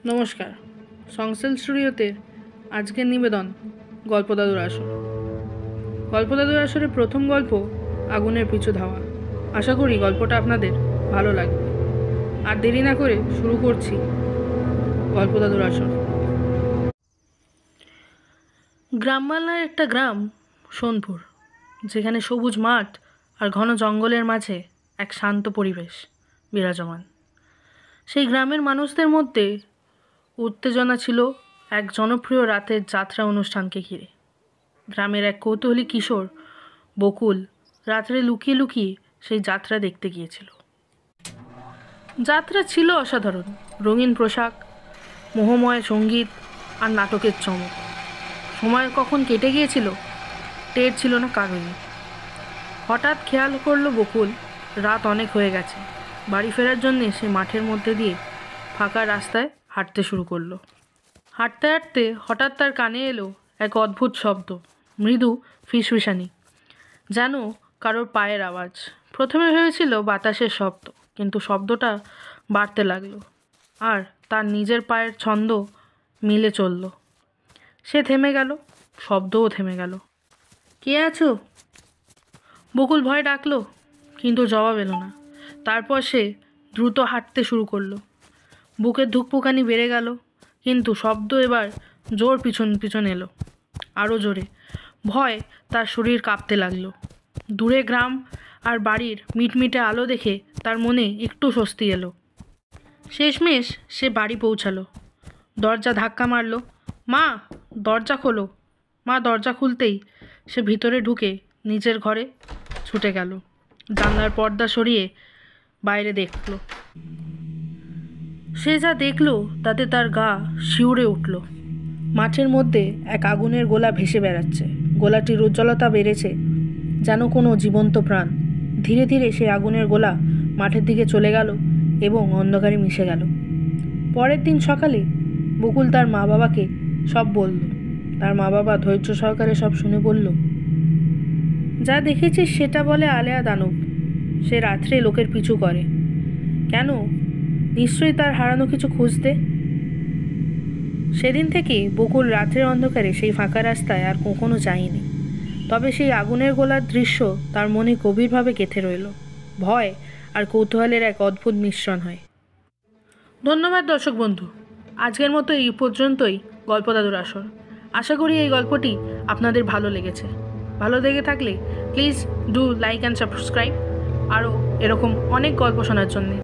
নমস্কার, সংসেল স্টুডিওতে আজকের নিবেদন গল্প দাদুর আসর। গল্প দাদুর আসরের প্রথম গল্প আগুনের পিছু ধাওয়া। আশা করি গল্পটা আপনাদের ভালো লাগবে। আর দেরি না করে শুরু করছি গল্প দাদুর আসর। গ্রামবাংলার একটা গ্রাম সোনপুর, যেখানে সবুজ মাঠ আর ঘন জঙ্গলের মাঝে এক শান্ত পরিবেশ বিরাজমান। সেই গ্রামের মানুষদের মধ্যে উত্তেজনা ছিল এক জনপ্রিয় রাতের যাত্রা অনুষ্ঠানকে ঘিরে। গ্রামের এক কৌতূহলী কিশোর বকুল রাত্রে লুকিয়ে লুকিয়ে সেই যাত্রা দেখতে গিয়েছিল। যাত্রা ছিল অসাধারণ, রঙিন পোশাক, মোহময় সঙ্গীত আর নাটকের চমক। সময় কখন কেটে গিয়েছিল টের ছিল না কারণে। হঠাৎ খেয়াল করলো বকুল রাত অনেক হয়ে গেছে। বাড়ি ফেরার জন্যে সে মাঠের মধ্যে দিয়ে ফাঁকা রাস্তায় হাঁটতে শুরু করলো। হাঁটতে হাঁটতে হঠাৎ তার কানে এলো এক অদ্ভুত শব্দ, মৃদু ফিসফিসানি, যেন কারোর পায়ের আওয়াজ। প্রথমে ভেবেছিল বাতাসের শব্দ, কিন্তু শব্দটা বাড়তে লাগলো আর তার নিজের পায়ের ছন্দ মিলে চলল। সে থেমে গেল, শব্দও থেমে গেল। কে আছো? বকুল ভয় ডাকলো, কিন্তু জবাব এলো না। তারপর সে দ্রুত হাঁটতে শুরু করলো। বুকের ধুকপুকানি বেড়ে গেল, কিন্তু শব্দ এবার জোর পিছন পিছন এলো, আরও জোরে। ভয় তার শরীর কাঁপতে লাগলো। দূরে গ্রাম আর বাড়ির মিটমিটে আলো দেখে তার মনে একটু স্বস্তি এলো। শেষমেশ সে বাড়ি পৌঁছালো। দরজা ধাক্কা মারল। মা, দরজা খোলো। মা দরজা খুলতেই সে ভিতরে ঢুকে নিজের ঘরে ছুটে গেল। জানলার পর্দা সরিয়ে বাইরে দেখল। সে যা দেখল তাতে তার গা শিউরে উঠল। মাঠের মধ্যে এক আগুনের গোলা ভেসে বেড়াচ্ছে। গোলাটির উজ্জ্বলতা বেড়েছে যেন কোনো জীবন্ত প্রাণ। ধীরে ধীরে সেই আগুনের গোলা মাঠের দিকে চলে গেল এবং অন্ধকারে মিশে গেল। পরের দিন সকালে বকুল তার মা বাবাকে সব বলল। তার মা বাবা ধৈর্য সহকারে সব শুনে বলল, যা দেখেছিস সেটা বলে আলেয়া দানব। সে রাত্রে লোকের পিছু করে। কেন? নিশ্চয়ই তার হারানো কিছু খুঁজতে। সেদিন থেকে বকুল রাত্রের অন্ধকারে সেই ফাঁকা রাস্তায় আর কখনো যায়নি। তবে সেই আগুনের গোলার দৃশ্য তার মনে গভীরভাবে গেঁথে রইল। ভয় আর কৌতূহলের এক অদ্ভুত মিশ্রণ হয়। ধন্যবাদ দর্শক বন্ধু, আজকের মতো এই পর্যন্তই গল্প দাদুর আসর। আশা করি এই গল্পটি আপনাদের ভালো লেগেছে। ভালো লেগে থাকলে please do like and subscribe, আরও এরকম অনেক গল্প শোনার জন্যে।